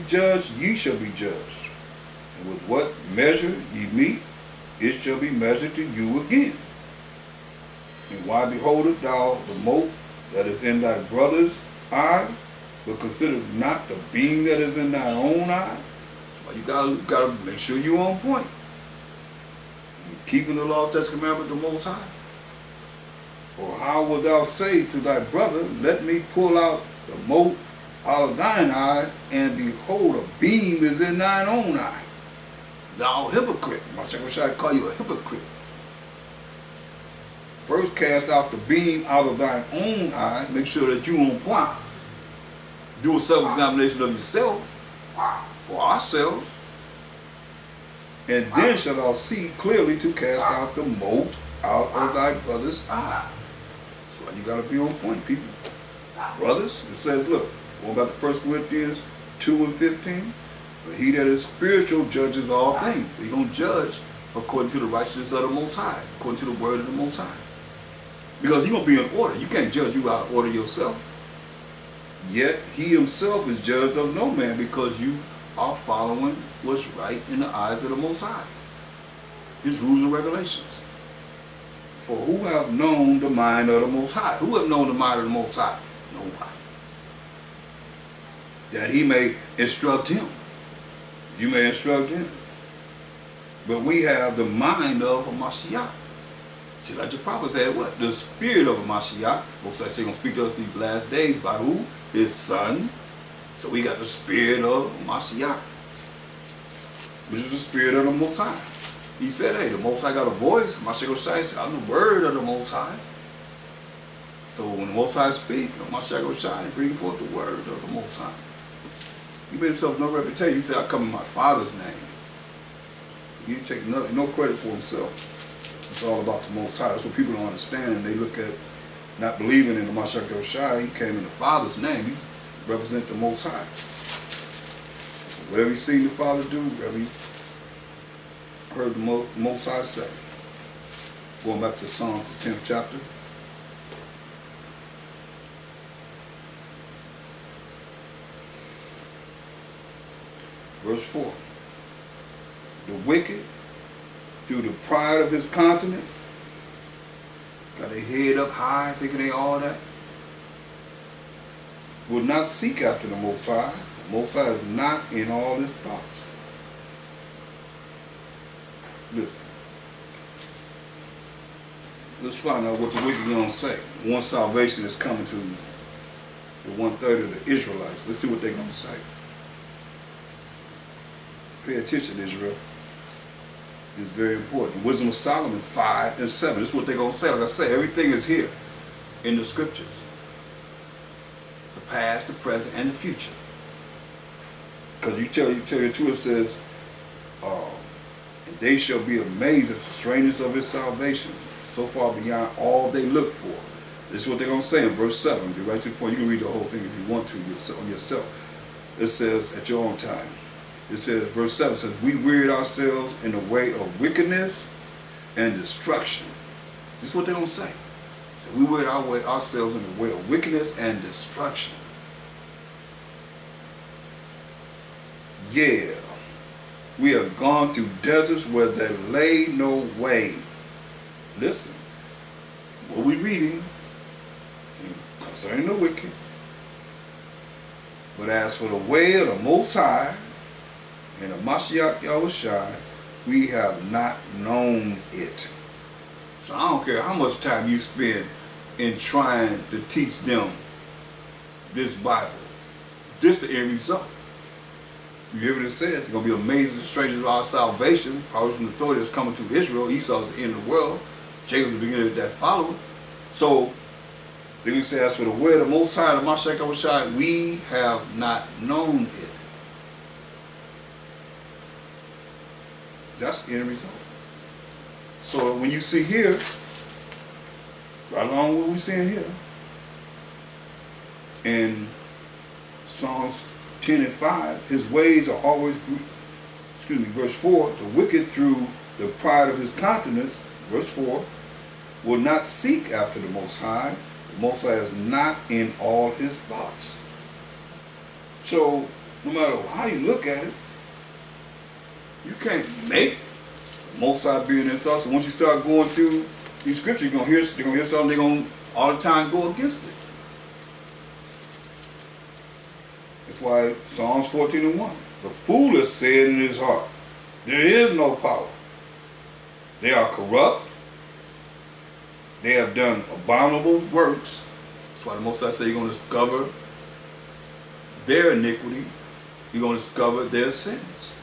judged, ye shall be judged. And with what measure ye meet, it shall be measured to you again. And why beholdest thou the mote that is in thy brother's eye, but consider not the beam that is in thine own eye? So you gotta make sure you're on point. And keeping the law, statutes, commandments of the Most High. Or how wilt thou say to thy brother, let me pull out the mote out of thine eye, and behold, a beam is in thine own eye? Thou hypocrite. I call you a hypocrite. First cast out the beam out of thine own eye. Make sure that you on point. Do a self-examination of yourself, or ourselves, and then shalt thou see clearly to cast out the mote out of thy brother's eye. That's why you got to be on point, people. Brothers, it says, look, going back to 1 Corinthians 2:15, but he that is spiritual judges all things. He don't judge according to the righteousness of the Most High, according to the word of the Most High. Because he's going to be in order. You can't judge you out of order yourself. Yet he himself is judged of no man, because you are following what's right in the eyes of the Most High. His rules and regulations. For who have known the mind of the Most High? Who have known the mind of the Most High? Nobody. That he may instruct him. You may instruct him. But we have the mind of a Mashiach. See, like the prophet said, what? The spirit of a Mashiach. Most likely going to speak to us these last days by who? His son. So we got the spirit of Mashiach, which is the spirit of the Most High. He said, hey, the Most High got a voice. Mashiach said, I'm the word of the Most High. So when the Most High speak, Mashiach bring forth the word of the Most High. He made himself no reputation. He said, I come in my Father's name. He didn't take no credit for himself. It's all about the Most High. That's what people don't understand. They look at not believing in the Mashiach Yoshai. He came in the Father's name. He represents the Most High. Whatever he seen the Father do, whatever he heard the Most High say. Going back to Psalms, the 10th chapter. Verse 4. The wicked, through the pride of his countenance, got their head up high, thinking they all that, will not seek after the Most High. The Most High is not in all his thoughts. Listen. Let's find out what the wicked are going to say. Once salvation is coming to the 1/3 of the Israelites. Let's see what they're going to say. Pay attention, Israel. It's very important. Wisdom of Solomon 5 and 7. This is what they're going to say. Like I say, everything is here in the scriptures. The past, the present, and the future. Because you tell you too, it says, and they shall be amazed at the strangeness of his salvation, so far beyond all they look for. This is what they're going to say in verse 7. Be right to the point. You can read the whole thing if you want to on yourself. It says, at your own time. It says, verse 7 says, we wearied ourselves in the way of wickedness and destruction. This is what they're going to say. So we wearied ourselves in the way of wickedness and destruction. Yeah, we have gone through deserts where there lay no way. Listen, what we're reading concerning the wicked. But as for the way of the Most High, and the Mashiach Yahushai, we have not known it. So I don't care how much time you spend in trying to teach them this Bible. This the end result. You hear what it says? It's going to be amazing strangers of our salvation. Powers and authority is coming to Israel. Esau is the end of the world. Jacob's the beginning of that following. So they're going to say, as for the way of the Most High, the Mashiach Yahushai, we have not known it. That's the end result. So when you see here, right along with what we're seeing here, in Psalms 10 and 5, his ways are always, verse 4, the wicked through the pride of his countenance, verse 4, will not seek after the Most High. The Most High is not in all his thoughts. So no matter how you look at it, you can't make the Most High be in their thoughts. So once you start going through these scriptures, you're gonna hear something. They're gonna all the time go against it. That's why Psalms 14:1. The fool has said in his heart, there is no power. They are corrupt. They have done abominable works. That's why the Most High said you're going to discover their iniquity. You're going to discover their sins.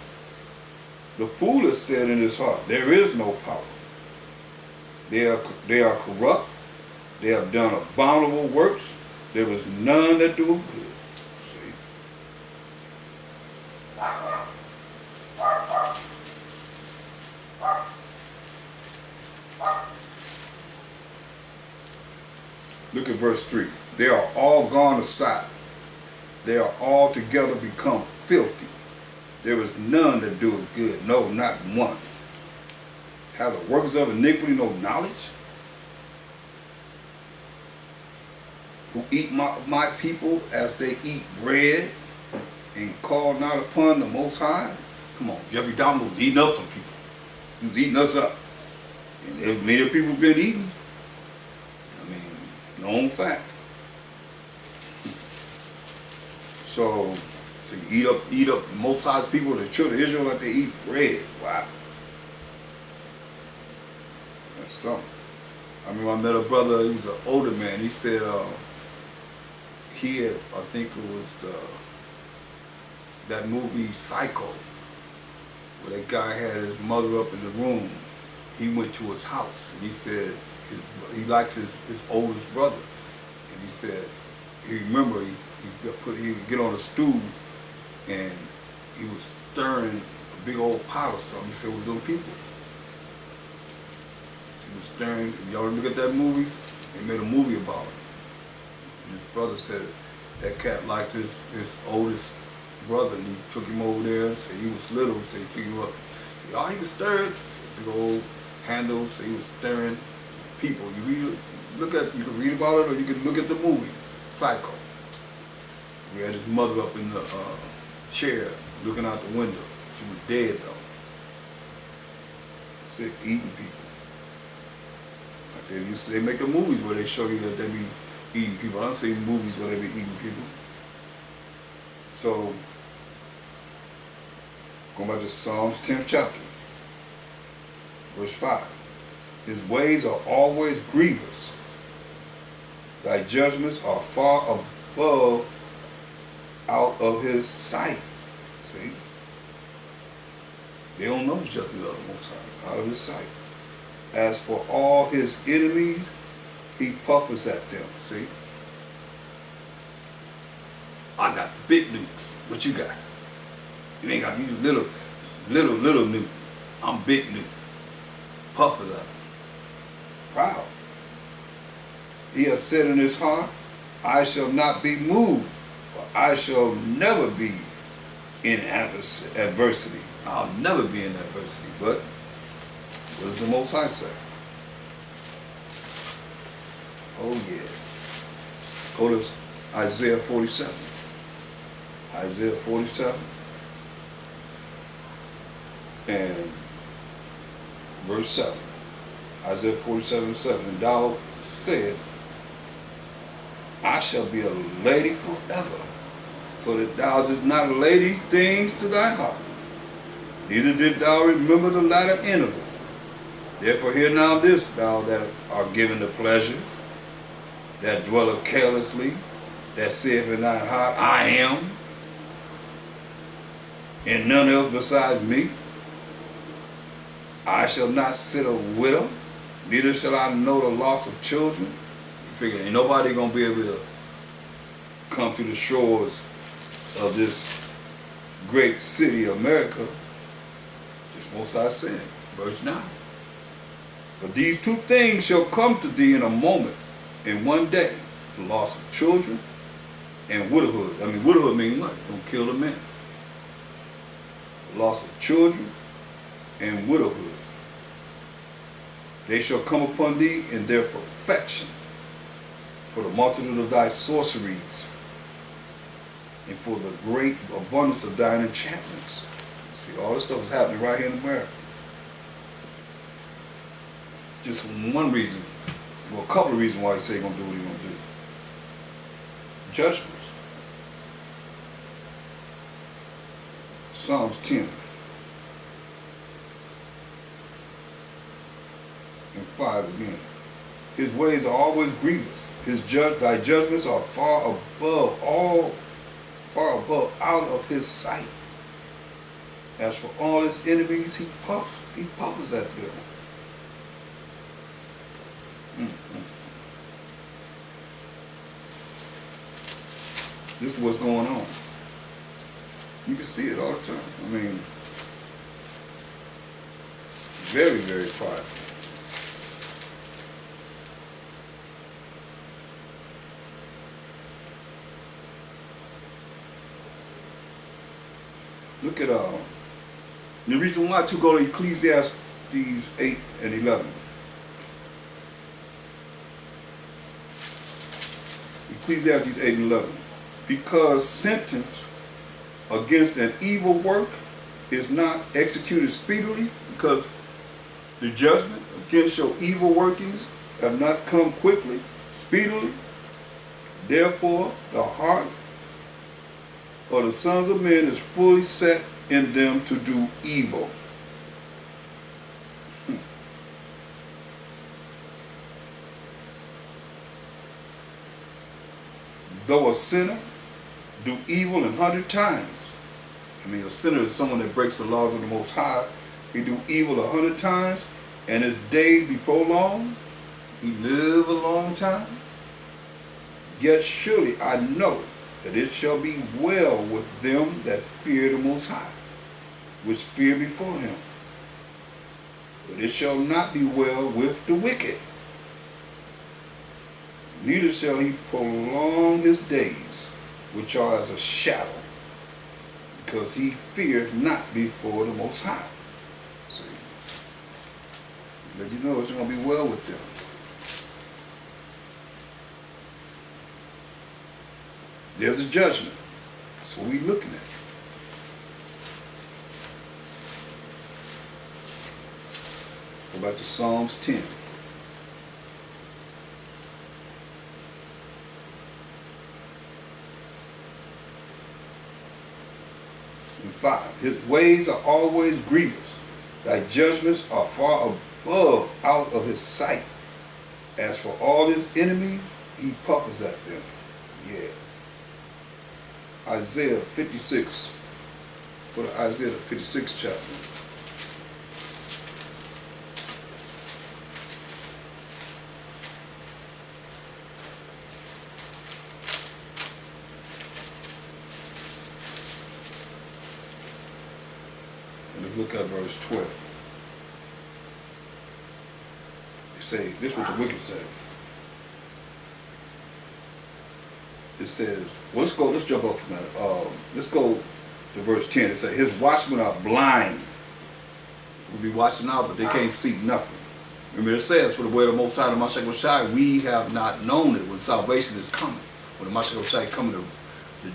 The fool has said in his heart, there is no power. They are corrupt. They have done abominable works. There is none that doeth good. See? Look at verse 3. They are all gone aside. They are all together become filthy. There is none that doeth good. No, not one. Have the workers of iniquity no knowledge? Who eat my people as they eat bread and call not upon the Most High? Come on, Jeffrey Dahmer was eating up some people. He was eating us up. And there's many people been eating. I mean, known fact. So you eat up Most High's people, the children of Israel, like they eat bread. Wow. That's something. I remember I met a brother, he was an older man. He said he had, I think it was that movie Psycho, where that guy had his mother up in the room. He went to his house and he said he liked his oldest brother. And he said, he remember he would get on a stool and he was stirring a big old pot or something. He said it was them people. He was stirring. Y'all look at that movie? They made a movie about it. And his brother said that cat liked his oldest brother, and he took him over there and said he was little, so he took him up. He said, oh, he was stirring. Big old handle, so he was stirring people. You can read about it, or you can look at the movie, Psycho. We had his mother up in the chair, looking out the window. She was dead though. Sick, eating people. Like they make the movies where they show you that they be eating people. I don't see movies where they be eating people. So, going back to Psalms 10th chapter, verse 5. His ways are always grievous. Thy judgments are far above out of his sight. See? They don't know the judgment of the Most High, out of his sight. As for all his enemies, he puffers at them. See? I got the big nukes. What you got? You ain't got me little nukes. I'm big nuke. Puffers at them. Proud. He has said in his heart, I shall not be moved, for I shall never be in adversity. I'll never be in adversity. But what does the Most High say? Oh yeah. Go to Isaiah 47. Isaiah 47 and verse 7. Isaiah 47:7. And thou sayest, I shall be a lady forever, so that thou didst not lay these things to thy heart, neither did thou remember the latter end of it. Therefore hear now this, thou that art given to pleasures, that dwelleth carelessly, that saith in thine heart, I am, and none else besides me. I shall not sit a widow, neither shall I know the loss of children. You figure ain't nobody gonna be able to come to the shores of this great city, America. Just Most High saying, verse 9. But these two things shall come to thee in a moment, in one day, the loss of children and widowhood. I mean, widowhood means what? Don't kill the man. The loss of children and widowhood. They shall come upon thee in their perfection, for the multitude of thy sorceries and for the great abundance of thine enchantments. See, all this stuff is happening right here in America. Just one reason, for a couple of reasons why he say he's going to do what he's going to do. Judgments. Psalms 10 and 5 again. His ways are always grievous. Thy judgments are far above, out of his sight. As for all his enemies, he puffers at them. This is what's going on. You can see it all the time. I mean, very, very prideful. Look at the reason why to go to Ecclesiastes 8 and 11. Ecclesiastes 8 and 11. Because sentence against an evil work is not executed speedily, because the judgment against your evil workings have not come quickly, speedily. Therefore, the heart of the sons of men is fully set in them to do evil. Though a sinner do evil 100 times. I mean, a sinner is someone that breaks the laws of the Most High. He do evil 100 times, and his days be prolonged. He live a long time. Yet surely I know that it shall be well with them that fear the Most High, which fear before him. But it shall not be well with the wicked. Neither shall he prolong his days, which are as a shadow, because he feareth not before the Most High. See, let you know it's going to be well with them. There's a judgment. That's what we're looking at. Go back to Psalms 10. And 5. His ways are always grievous. Thy judgments are far above out of his sight. As for all his enemies, he puffers at them. Yeah. Isaiah 56. Go to Isaiah 56 chapter. And let's look at verse 12. They say, this is what the wicked say. It says, well, let's jump up from that. Let's go to verse 10. It says, his watchmen are blind. We'll be watching out, but they can't see nothing. Remember, it says, for the word of the Most High, the Mashiach Shai, we have not known it when salvation is coming. When the Mashiach Shai coming to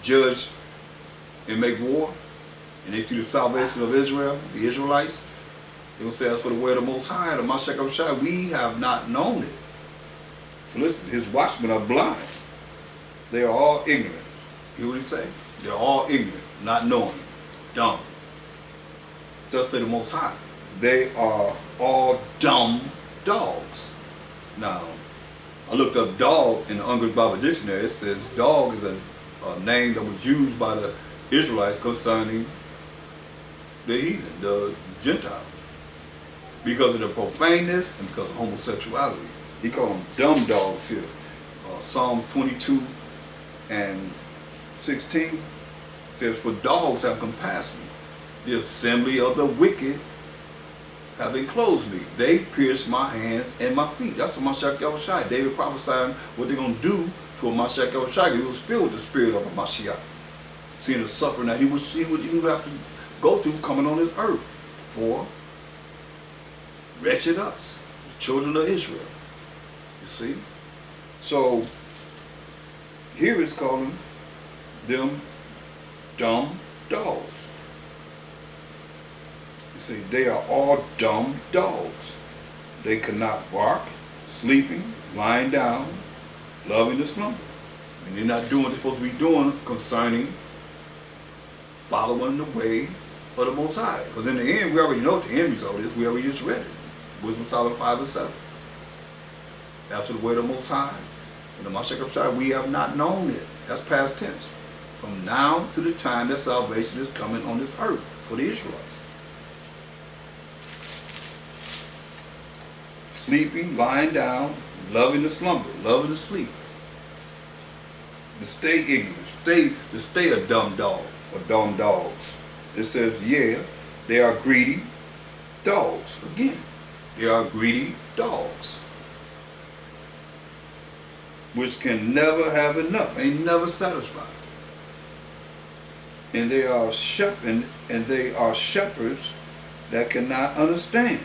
judge and make war, and they see the salvation of Israel, the Israelites, they're going to say, as for the word of the Most High, the Mashiach Shai, we have not known it. So listen, his watchmen are blind. They are all ignorant. You hear what he say? They're all ignorant, not knowing, dumb. Thus say the Most High. They are all dumb dogs. Now, I looked up dog in the Unger's Bible Dictionary. It says dog is a name that was used by the Israelites concerning the heathen, the Gentile, because of their profaneness and because of homosexuality. He called them dumb dogs here. Psalms 22 and 16 says, for dogs have compassed me, the assembly of the wicked have enclosed me. They pierced my hands and my feet. That's what Mashiach Yahushua. David prophesying what they're going to do to a Mashiach Yahushua. He was filled with the spirit of a Mashiach, seeing the suffering that he would have to go through coming on this earth for wretched us, the children of Israel. You see? So here it's calling them dumb dogs. You see, they are all dumb dogs. They cannot bark, sleeping, lying down, loving to slumber. And they're not doing what they're supposed to be doing concerning following the way of the Most High. Because in the end, we already know what the end result is. We already just read it. Wisdom Solomon 5 and 7. After the way of the Most High, in the Mashiach of Shai, we have not known it. That's past tense. From now to the time that salvation is coming on this earth for the Israelites. Sleeping, lying down, loving to slumber, loving to sleep. To stay ignorant, to stay a dumb dog or dumb dogs. It says, yeah, they are greedy dogs. Again, they are greedy dogs, which can never have enough, ain't never satisfied. And they are shepherds that cannot understand.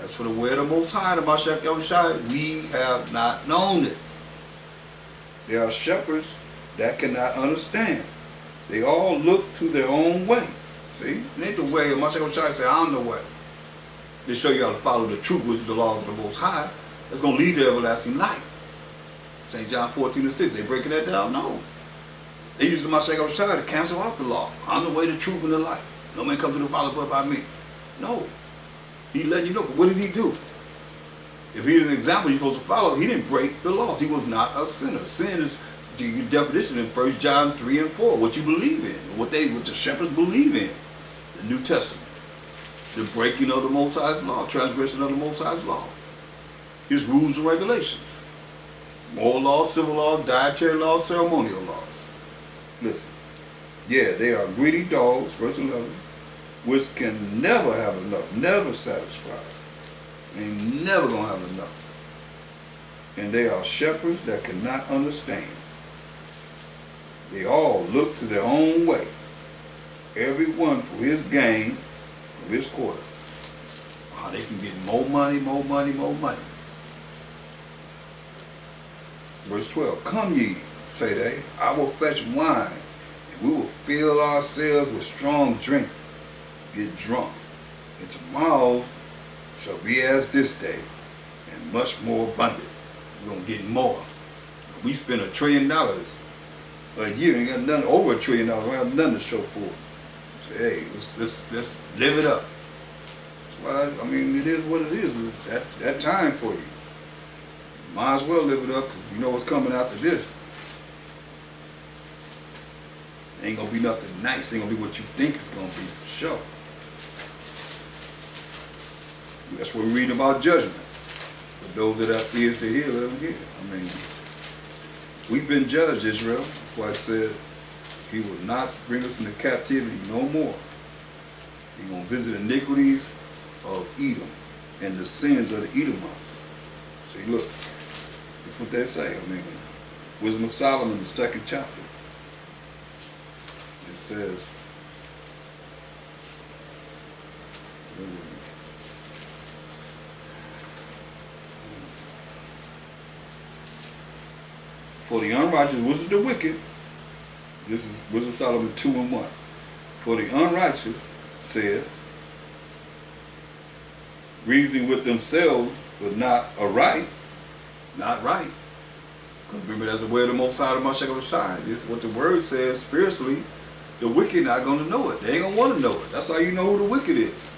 As for the way of the Most High, the Mashiach Yahushua, we have not known it. They are shepherds that cannot understand. They all look to their own way. See? It ain't the way. Mashiach Yahushua say, I'm the way. They show you how to follow the truth, which is the laws of the Most High. That's going to lead to everlasting life. St. John 14 and 6. They breaking that down? No. They use the Mashiach Yahushua to cancel out the law. I'm the way, the truth, and the life. No man comes to the Father but by me. No. He let you know. But what did he do? If he's an example you're supposed to follow, he didn't break the laws. He was not a sinner. Sin is the definition in 1 John 3 and 4. What you believe in. What the shepherds believe in. The New Testament. The breaking of the Most High's law. Transgression of the Most High's law. His rules and regulations. Moral laws, civil laws, dietary laws, ceremonial laws. Listen. Yeah, they are greedy dogs, verse 11, which can never have enough, never satisfied. Ain't never gonna have enough. And they are shepherds that cannot understand. They all look to their own way, every one for his gain from his quarter. How they can get more money, more money, more money. Verse 12, come ye, say they, I will fetch wine, and we will fill ourselves with strong drink, get drunk, and tomorrow shall be as this day, and much more abundant. We're going to get more. We spend $1 trillion a year, ain't got nothing, over $1 trillion, we have nothing to show for it. Say, hey, let's live it up. That's why, I mean, it is what it is. It's that time for you. Might as well live it up, because you know what's coming after this. Ain't going to be nothing nice. Ain't going to be what you think it's going to be, for sure. That's what we read about judgment. For those that have ears to hear, let them hear. I mean, we've been judged, Israel. That's why I said he will not bring us into captivity no more. He's going to visit iniquities of Edom and the sins of the Edomites. See, look, that's what they say. I mean, Wisdom of Solomon, the 2nd chapter. It says, for the unrighteous, which is the wicked, this is Wisdom of Solomon 2 and 1. For the unrighteous, said, reasoning with themselves, but not aright, not right. Because remember, that's the way of the Most High, the Mashiach of Shai. This is what the word says spiritually. The wicked not going to know it. They ain't going to want to know it. That's how you know who the wicked is.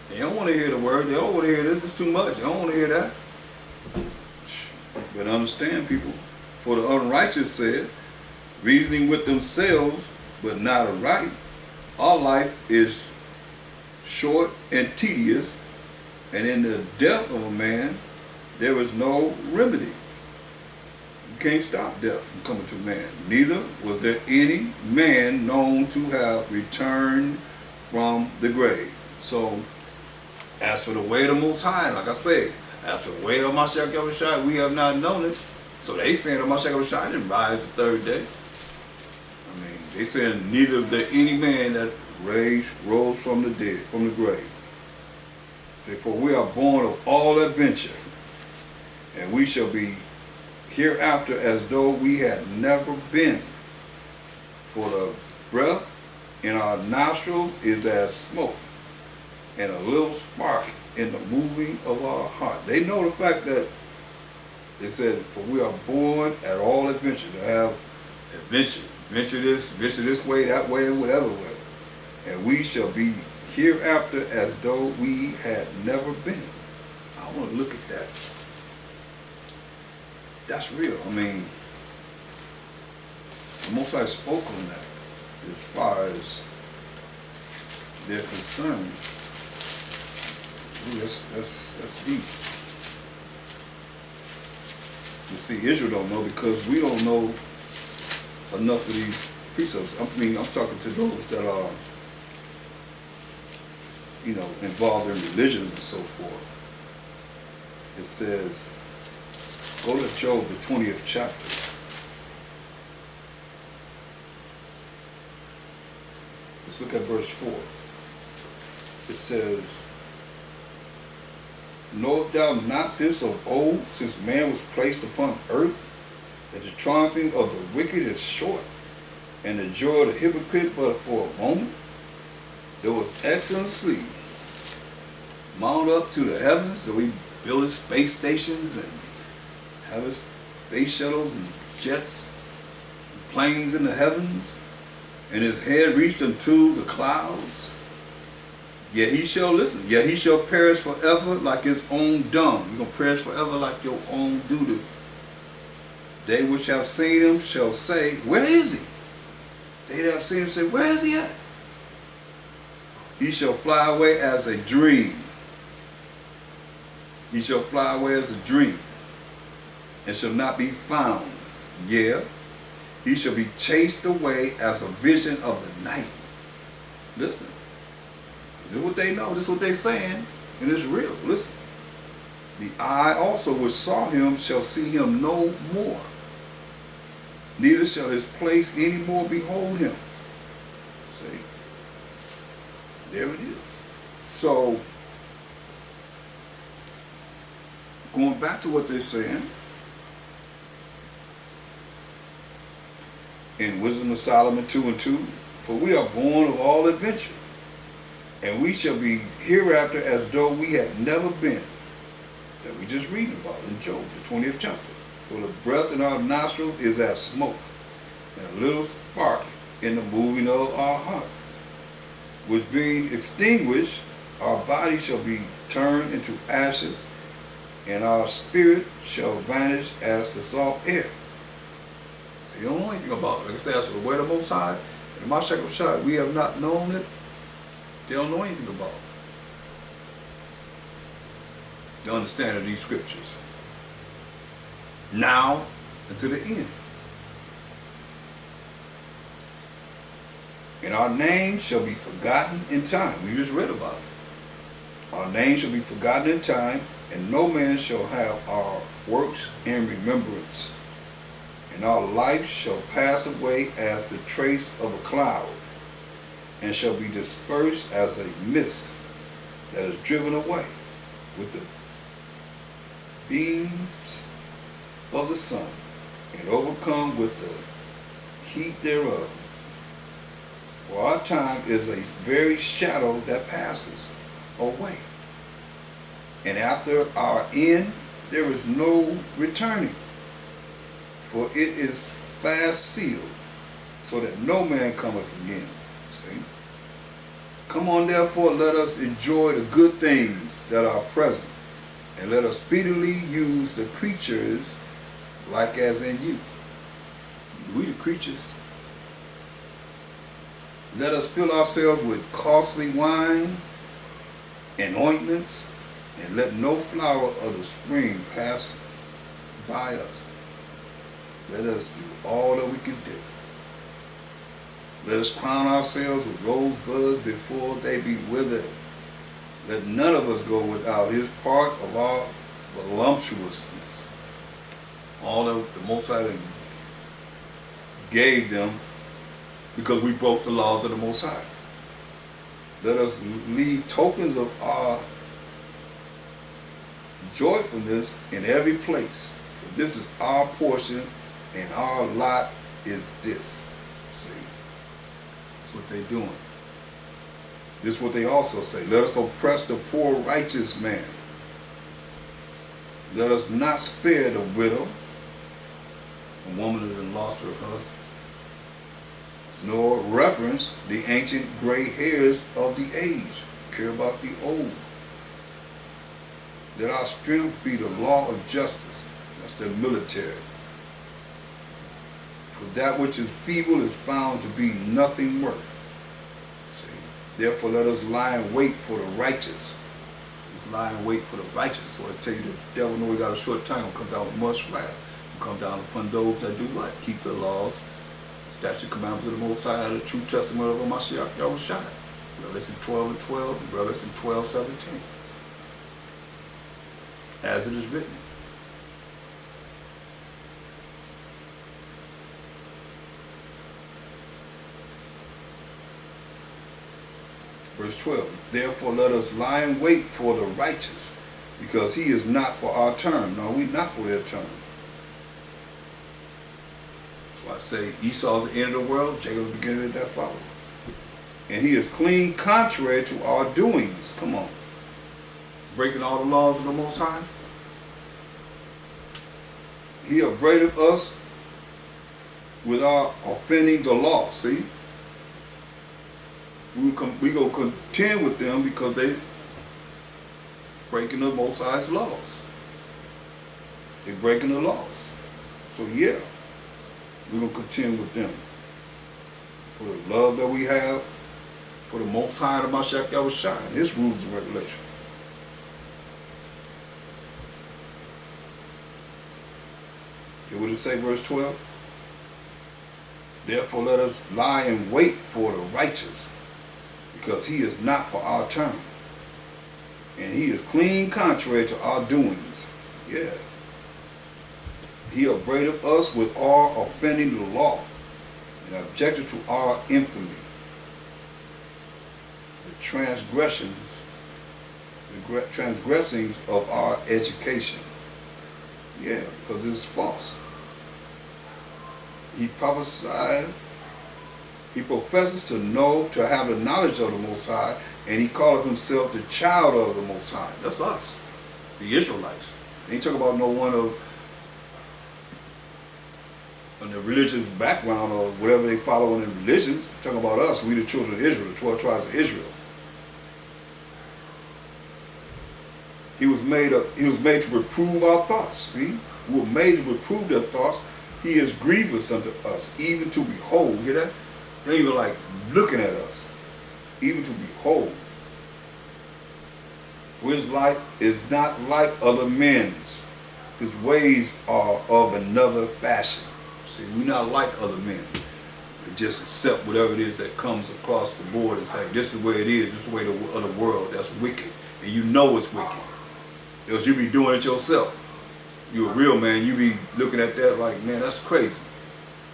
They don't want to hear the word. They don't want to hear this. It's too much. They don't want to hear that. But understand, people. For the unrighteous said, reasoning with themselves, but not aright. Our life is short and tedious, and in the death of a man, there is no remedy. You can't stop death from coming to man. Neither was there any man known to have returned from the grave. So, as for the way of the Most High, like I said, as for the way of Mashiach Yahushua, we have not known it. So they saying that Mashiach Yahushua didn't rise the third day. I mean, they saying neither is there any man that rose from the dead, from the grave. Say, for we are born of all adventure, and we shall be hereafter as though we had never been. For the breath in our nostrils is as smoke, and a little spark in the moving of our heart. They know the fact that it says, for we are born at all adventure, to have adventure. Venture this way, that way, and whatever way. And we shall be hereafter as though we had never been. I want to look at that. That's real. I mean, the Most High spoke on that as far as they're concerned. Ooh, that's deep. You see, Israel don't know because we don't know enough of these precepts. I mean, I'm talking to those that are, involved in religions and so forth. It says, go to Job, the 20th chapter. Let's look at verse 4. It says, knowest thou not this of old, since man was placed upon earth, that the triumphing of the wicked is short, and the joy of the hypocrite but for a moment? There was excellency mount up to the heavens, so we build space stations and have space shuttles and jets, and planes in the heavens, and his head reached unto the clouds. Yet he shall listen, yet he shall perish forever like his own dung. You're going to perish forever like your own doo-doo. They which have seen him shall say, where is he? They that have seen him say, where is he at? He shall fly away as a dream. He shall fly away as a dream, and shall not be found. Yeah, he shall be chased away as a vision of the night. Listen, this is what they know, this is what they're saying, and it's real. Listen, the eye also which saw him shall see him no more, neither shall his place any more behold him. See, there it is. So, going back to what they're saying, in Wisdom of Solomon 2:2, for we are born of all adventure, and we shall be hereafter as though we had never been. That we just reading about in Job, the 20th chapter. For the breath in our nostrils is as smoke, and a little spark in the moving of our heart, which being extinguished, our body shall be turned into ashes, and our spirit shall vanish as the salt air. See, you don't know anything about it. Like I said, that's the word of the Most High. And my shekel shot, we have not known it. They don't know anything about it. The understanding of these scriptures. Now and to the end. And our name shall be forgotten in time. We just read about it. Our name shall be forgotten in time, and no man shall have our works in remembrance. And our life shall pass away as the trace of a cloud, and shall be dispersed as a mist that is driven away with the beams of the sun, and overcome with the heat thereof. For our time is a very shadow that passes away, and after our end there is no returning. For it is fast sealed, so that no man cometh again. See? Come on, therefore, let us enjoy the good things that are present, and let us speedily use the creatures like as in you. We the creatures. Let us fill ourselves with costly wine and ointments, and let no flower of the spring pass by us. Let us do all that we can do. Let us crown ourselves with rosebuds before they be withered. Let none of us go without his part of our voluptuousness. All that the Most High gave them because we broke the laws of the Most High. Let us leave tokens of our joyfulness in every place. For this is our portion, and our lot is this. See? what they're doing. This is what they also say. Let us oppress the poor righteous man. Let us not spare the widow, a woman that has lost her husband, nor reverence the ancient gray hairs of the age. Care about the old. Let our strength be the law of justice. That's the military. For that which is feeble is found to be nothing worth. See? Therefore let us lie in wait for the righteous. Let's lie in wait for the righteous. So I tell you, the devil know he got a short time, will come down with much wrath. Will come down upon those that do what? Keep the laws, statute, commandments of the Most High, the true testament of Mashiach Yahushua. Revelation 12:12 and Revelation 12:17. As it is written. Verse 12, therefore let us lie in wait for the righteous, because he is not for our term. No, we're not for their term. That's why I say Esau's the end of the world, Jacob's the beginning of that follow. And he is clean contrary to our doings. Come on. Breaking all the laws of the Most High. He upbraided us with our offending the law. See? We gonna contend with them because they breaking the Most High's laws. They breaking the laws. So yeah, we're gonna contend with them for the love that we have for the Most High of Mashiach Yahushua and His rules and regulations. Hear what it say, verse 12? Therefore let us lie in wait for the righteous, because he is not for our term, and he is clean contrary to our doings. Yeah. He upbraided us with our offending the law, and objected to our infamy, the transgressings of our education. Yeah, because it's false. He prophesied. He professes to know, to have the knowledge of the Most High, and he calleth himself the child of the Most High. That's us, the Israelites. They ain't talking about no one of the religious background or whatever they follow in religions. They're talking about us, we the children of Israel, the 12 tribes of Israel. He was made to reprove our thoughts. See? We were made to reprove their thoughts. He is grievous unto us, even to behold. Hear that? They're even like looking at us, even to behold. For his life is not like other men's. His ways are of another fashion. See, we're not like other men. They just accept whatever it is that comes across the board and say, this is the way it is, this is the way of the world. That's wicked. And you know it's wicked. Because you be doing it yourself. You're a real man, you be looking at that like, man, that's crazy.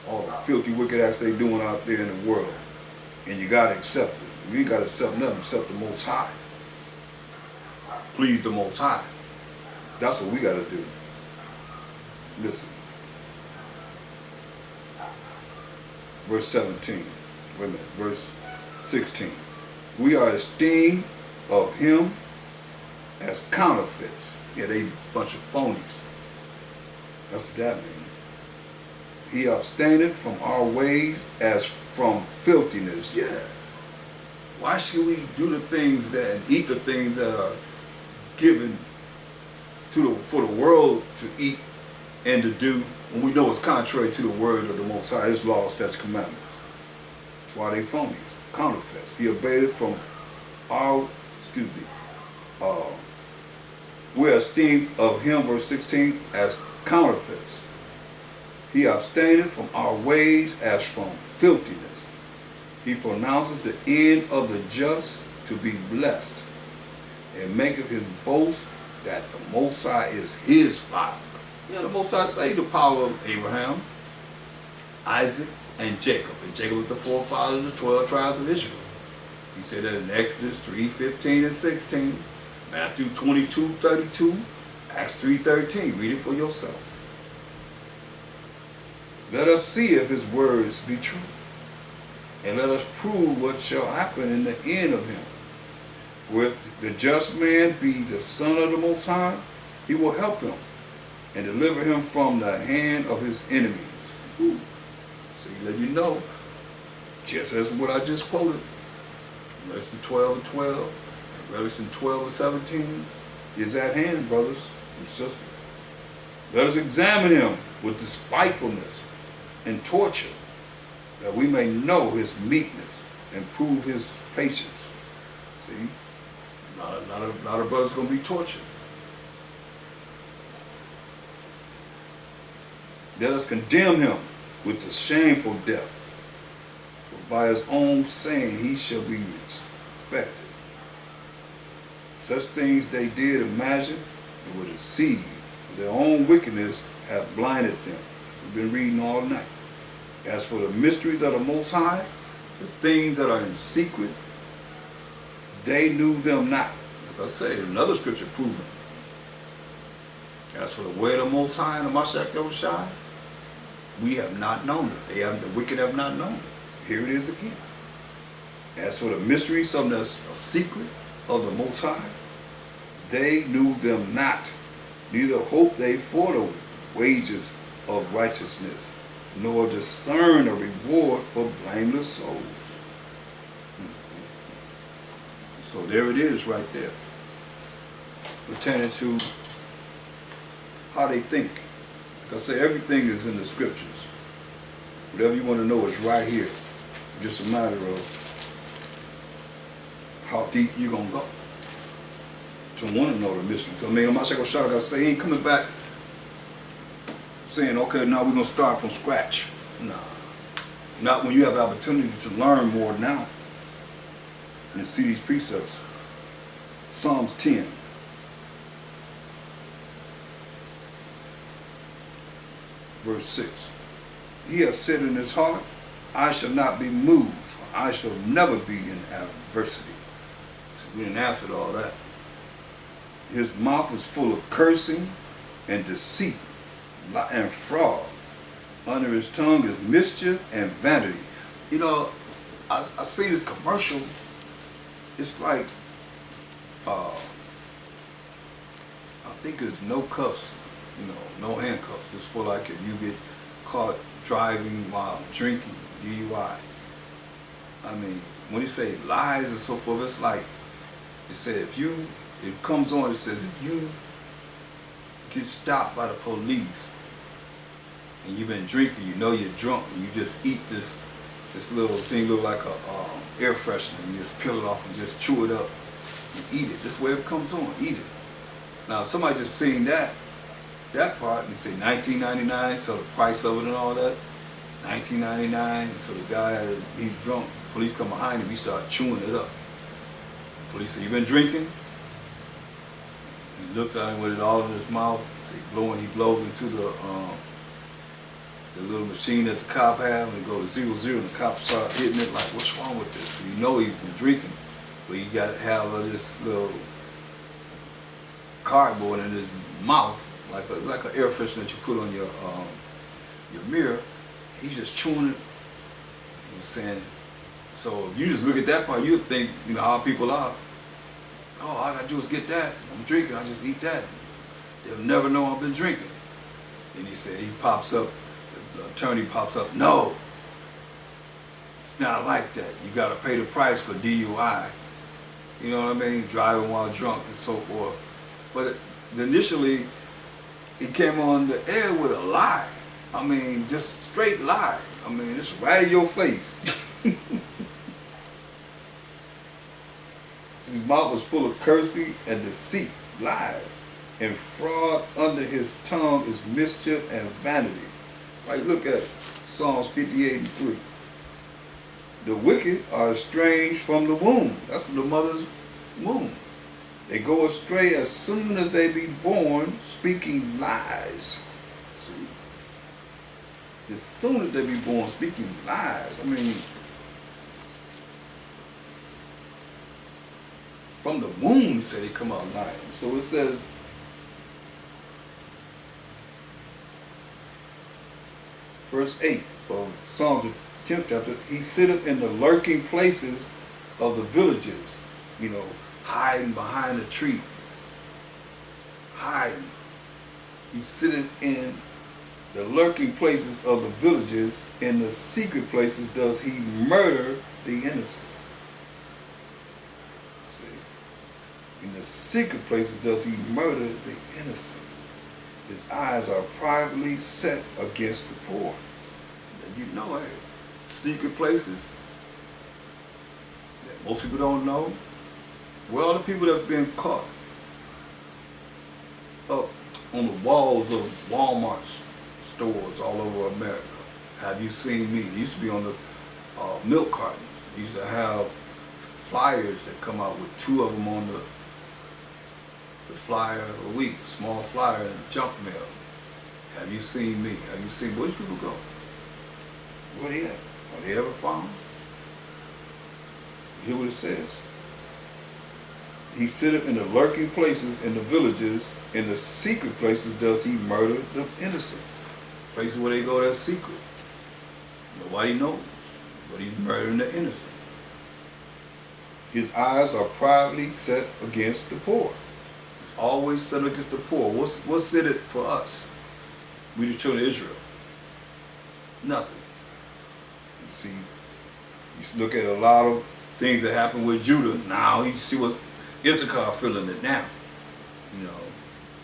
All the filthy, wicked acts they doing out there in the world. And you got to accept it. You ain't got to accept nothing except the Most High. Please the Most High. That's what we got to do. Listen. Verse 17. Wait a minute. Verse 16. We are esteemed of him as counterfeits. Yeah, they a bunch of phonies. That's what that means. He abstaineth from our ways as from filthiness. Yeah. Why should we do the things and eat the things that are given for the world to eat and to do when we know it's contrary to the word of the Most High, His law, statutes, commandments? That's why they phonies, counterfeits. He abated from our, we are esteemed of him, verse 16, as counterfeits. He abstaineth from our ways as from filthiness. He pronounces the end of the just to be blessed, and maketh his boast that the Most High is his father. Yeah, the Most High saved the power of Abraham, Isaac, and Jacob. And Jacob was the forefather of the 12 tribes of Israel. He said that in Exodus 3:15 and 16, Matthew 22:32, Acts 3:13. Read it for yourself. Let us see if his words be true. and let us prove what shall happen in the end of him. For if the just man be the son of the Most High, he will help him and deliver him from the hand of his enemies. Ooh. So he let you know, just as what I just quoted, Revelation 12 and 12, and Revelation 12 and 17 is at hand, brothers and sisters. Let us examine him with despitefulness and torture, that we may know his meekness and prove his patience. See, not a brother's going to be tortured. Let us condemn him with the shameful death, for by his own saying he shall be respected. Such things they did imagine and were deceived, for their own wickedness hath blinded them, as we've been reading all night. As for the mysteries of the Most High, the things that are in secret, they knew them not. Like I say, another scripture proving. As for the way of the Most High and the Mashiach Yahushua, we have not known it. The wicked have not known it. Here it is again. As for the mysteries, something that's a secret of the Most High, they knew them not. Neither hope they for the wages of righteousness, nor discern a reward for blameless souls. So there it is right there, pertaining to how they think. Like I say, everything is in the scriptures. Whatever you want to know is right here. Just a matter of how deep you're going to go to want to know the mysteries. I mean, I'm not going to say he ain't coming back saying, okay, now we're going to start from scratch. Nah. Not when you have the opportunity to learn more now and see these precepts. Psalms 10. Verse 6. He hath said in his heart, I shall not be moved. I shall never be in adversity. So we didn't answer all that. His mouth is full of cursing and deceit and fraud. Under his tongue is mischief and vanity. You know, I see this commercial. It's like, I think it's no cuffs, you know, no handcuffs. It's for like if you get caught driving while drinking, DUI. I mean, when you say lies and so forth, it's like, it said it comes on, it says if you get stopped by the police and you've been drinking, you know you're drunk, and you just eat this little thing, look like a air freshener, you just peel it off and just chew it up and eat it. This way it comes on, eat it. Now somebody just seen that part, you say $19.99, so the price of it and all that, $19.99, so the guy, he's drunk, police come behind him, he start chewing it up. The police say, you been drinking? He looks at him with it all in his mouth, so he blows into the little machine that the cop have, and it goes to 0, and the cop start hitting it like, what's wrong with this? So you know he's been drinking, but you got to have this little cardboard in his mouth, like an air freshener that you put on your mirror. He's just chewing it. He was saying, so if you just look at that part, you'd think, you know how people are. Oh, all I gotta do is get that. I'm drinking, I just eat that. They'll never know I've been drinking. And he said, he pops up, the attorney pops up, no, it's not like that. You gotta pay the price for DUI. You know what I mean? Driving while drunk and so forth. But initially, he came on the air with a lie. I mean, just straight lie. I mean, it's right in your face. His mouth was full of cursing and deceit, lies, and fraud. Under his tongue is mischief and vanity. Right, look at Psalms 58 and 3. The wicked are estranged from the womb. That's the mother's womb. They go astray as soon as they be born, speaking lies. See? As soon as they be born, speaking lies. I mean, from the womb, he said they come out lying. So it says, verse 8 of Psalms 10th chapter, he sitteth in the lurking places of the villages, hiding behind a tree. Hiding. He sitteth in the lurking places of the villages. In the secret places does he murder the innocent. See? In the secret places does he murder the innocent. His eyes are privately set against the poor. And hey, secret places that most people don't know. Well, the people that's been caught up on the walls of Walmart stores all over America. Have you seen me? It used to be on the milk cartons. They used to have flyers that come out with 2 of them on the flyer a week, a small flyer in junk mail. Have you seen me? Have you seen, where these people go? Where they at? Are they ever found? You hear what it says? He sitteth in the lurking places in the villages. In the secret places does he murder the innocent. Places where they go that's secret. Nobody knows. But he's murdering the innocent. His eyes are privately set against the poor. He's always set against the poor. What's in it for us? We the children of Israel. Nothing. You see, you look at a lot of things that happen with Judah. Now you see what's Issachar feeling it now.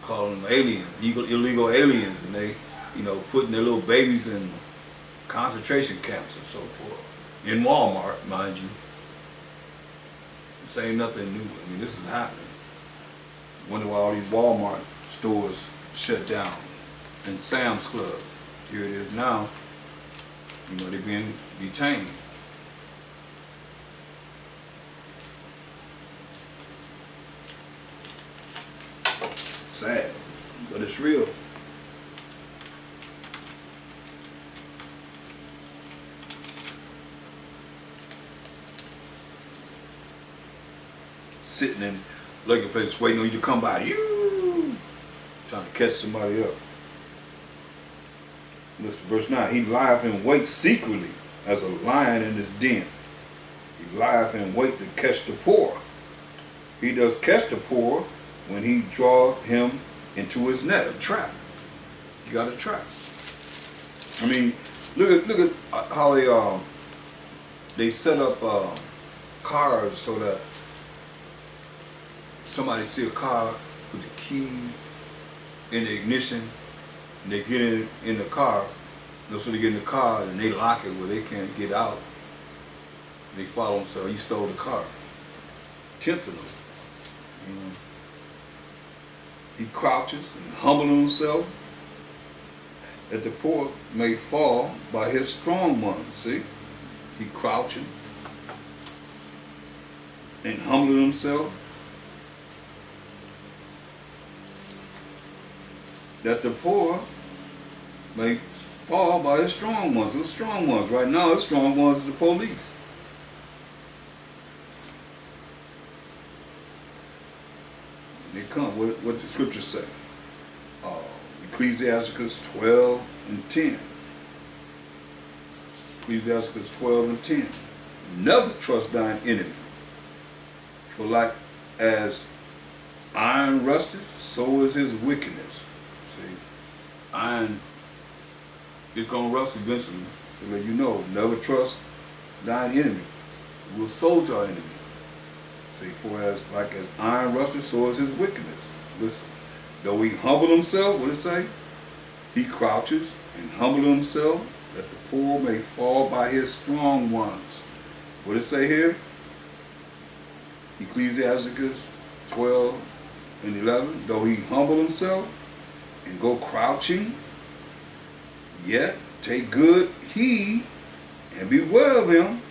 Calling them aliens, illegal aliens, and they, putting their little babies in concentration camps and so forth. In Walmart, mind you. This ain't nothing new. This is happening. Wonder why all these Walmart stores shut down. And Sam's Club. Here it is now. They're being detained. Sad, but it's real. Sitting in lurking places waiting on you to come by. Trying to catch somebody up. Listen, verse 9. He lieth in wait secretly as a lion in his den. He lieth in wait to catch the poor. He does catch the poor when he draweth him into his net, a trap. You got a trap. Look at how they set up cars so that somebody see a car with the keys in the ignition and they get in the car. So they get in the car and they lock it where they can't get out. They follow him, so you stole the car. Tempting them. He crouches and humbles himself that the poor may fall by his strong ones. See? He crouching and humbling himself that the poor may fall by his strong ones. The strong ones. Right now, the strong ones is the police. They come. What the scriptures say? Ecclesiasticus 12 and 10. Ecclesiasticus 12 and 10. Never trust thine enemy, for like as iron rusteth, so is his wickedness. See, iron is going to rust eventually. So let you know, never trust thine enemy. We will sold to our enemy. See, for as iron rusteth, so is his wickedness. Listen, though he humble himself, what it say? He crouches and humble himself, that the poor may fall by his strong ones. What it say here? Ecclesiasticus 12 and 11. Though he humble himself and go crouching, yet take good heed and beware of him,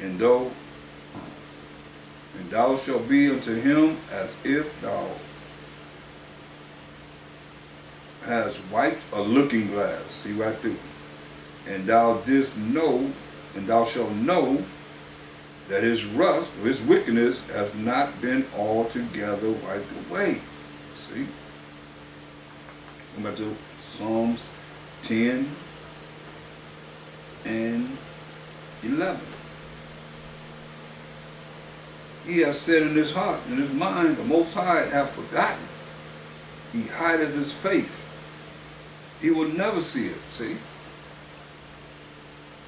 and thou shalt be unto him as if thou hast wiped a looking glass. See right through. And thou shalt know that his rust, or his wickedness, has not been altogether wiped away. See? Come back to Psalms 10 and 11. He hath said in his heart, in his mind, the Most High hath forgotten. He hideth his face. He will never see it. See?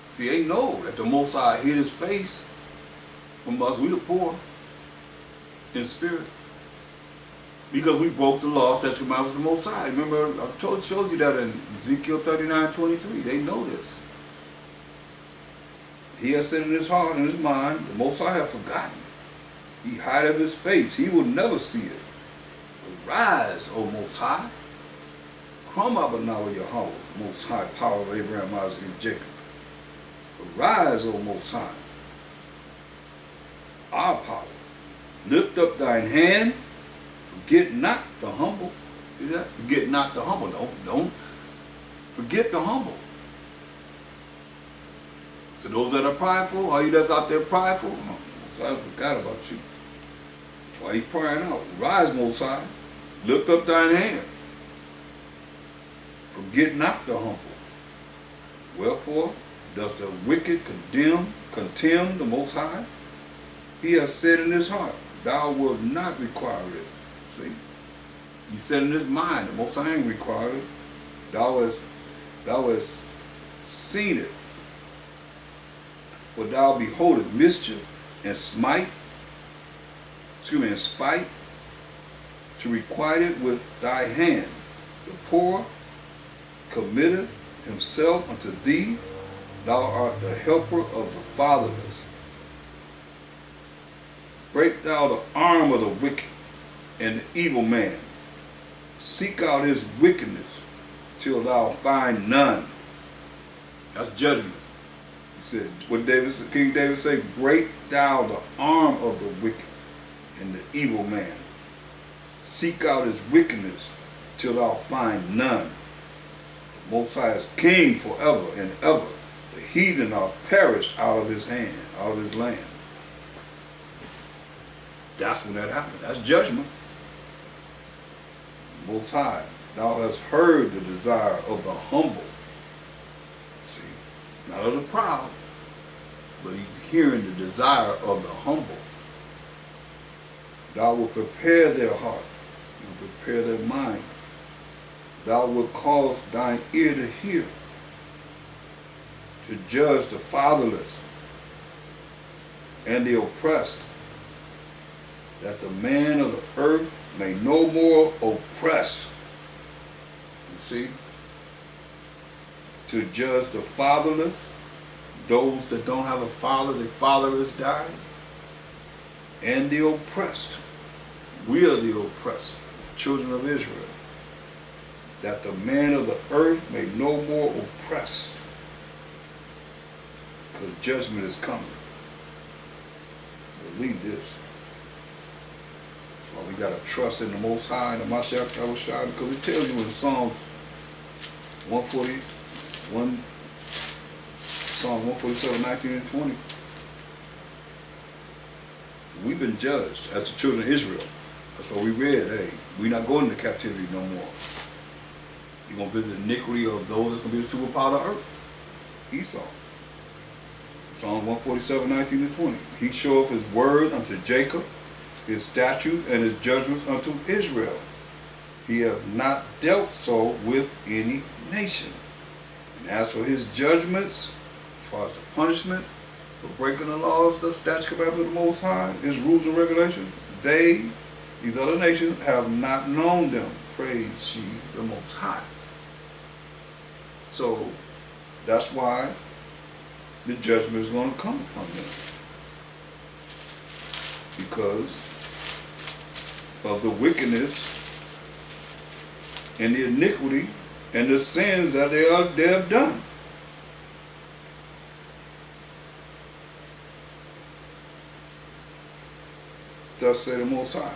See, they know that the Most High hid his face from us. We the poor in spirit. Because we broke the law, statutes, and commandments of the Most High. Remember, I showed you that in Ezekiel 39:23. They know this. He has said in his heart and his mind, the Most High hath forgotten. He hideth his face. He will never see it. Arise, O Most High. Come up now, Yahweh, Most High, power of Abraham, Isaac, and Jacob. Arise, O Most High. Our power. Lift up thine hand. Forget not the humble. See that? Forget not the humble. Don't forget the humble. So those that are prideful, all you that's out there prideful, I forgot about you. That's why he's crying out. Rise, Most High. Lift up thine hand. Forget not the humble. Wherefore does the wicked contemn the Most High? He hath said in his heart, thou wilt not require it. See? He said in his mind, the Most High ain't required it. Thou hast seen it. For thou beholdest mischief and spite, to requite it with thy hand. The poor committeth himself unto thee. Thou art the helper of the fatherless. Break thou the arm of the wicked and the evil man. Seek out his wickedness till thou find none. That's judgment. He said, what King David said, break thou the arm of the wicked and the evil man. Seek out his wickedness till thou find none. The Most High is king forever and ever. The heathen are perished out of his hand, out of his land. That's when that happened. That's judgment. Most High, thou hast heard the desire of the humble. See, not of the proud, but he's hearing the desire of the humble. Thou wilt prepare their heart, you will prepare their mind. Thou wilt cause thine ear to hear, to judge the fatherless and the oppressed, that the man of the earth may no more oppress. You see? To judge the fatherless, those that don't have a father, their father has died, and the oppressed. We are the oppressed, children of Israel. That the man of the earth may no more oppress. Because judgment is coming. Believe this. That's why we got to trust in the Most High and the Mashiach Yahushua, because it tells you in Psalms 141, Psalm 147, 19 and 20. So we've been judged as the children of Israel. That's why we read, hey, we're not going into captivity no more. You're going to visit iniquity of those that's going to be the superpower of the earth. Esau. Psalm 147, 19 and 20. He showeth his word unto Jacob, his statutes and his judgments unto Israel. He hath not dealt so with any nation. And as for his judgments, as far as the punishments for breaking the laws, the statutes, commandments of the Most High, his rules and regulations, these other nations, have not known them. Praise ye the Most High. So that's why the judgment is going to come upon them, because of the wickedness and the iniquity and the sins that they have done. Thus say the Most High.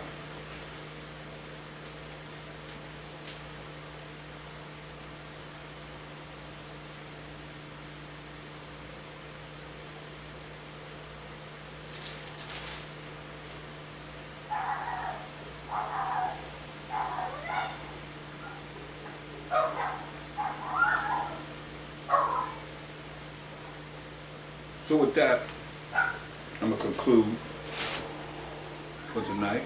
So with that, I'm going to conclude for tonight.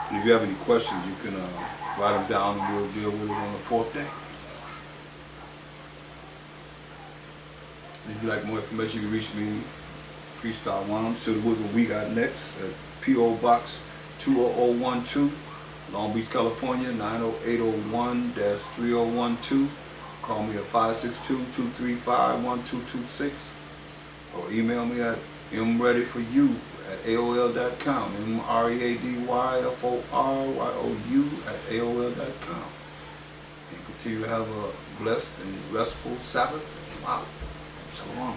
And if you have any questions, you can write them down and we'll deal with it on the fourth day. And if you'd like more information, you can reach me, Priest Thaahwam. So what's what we got next at P.O. Box 20012, Long Beach, California, 90801-3012. Call me at 562-235-1226 or email me at mreadyforyou@aol.com, mreadyforyu@aol.com. And continue to have a blessed and restful Sabbath. And I'm out. Shalom.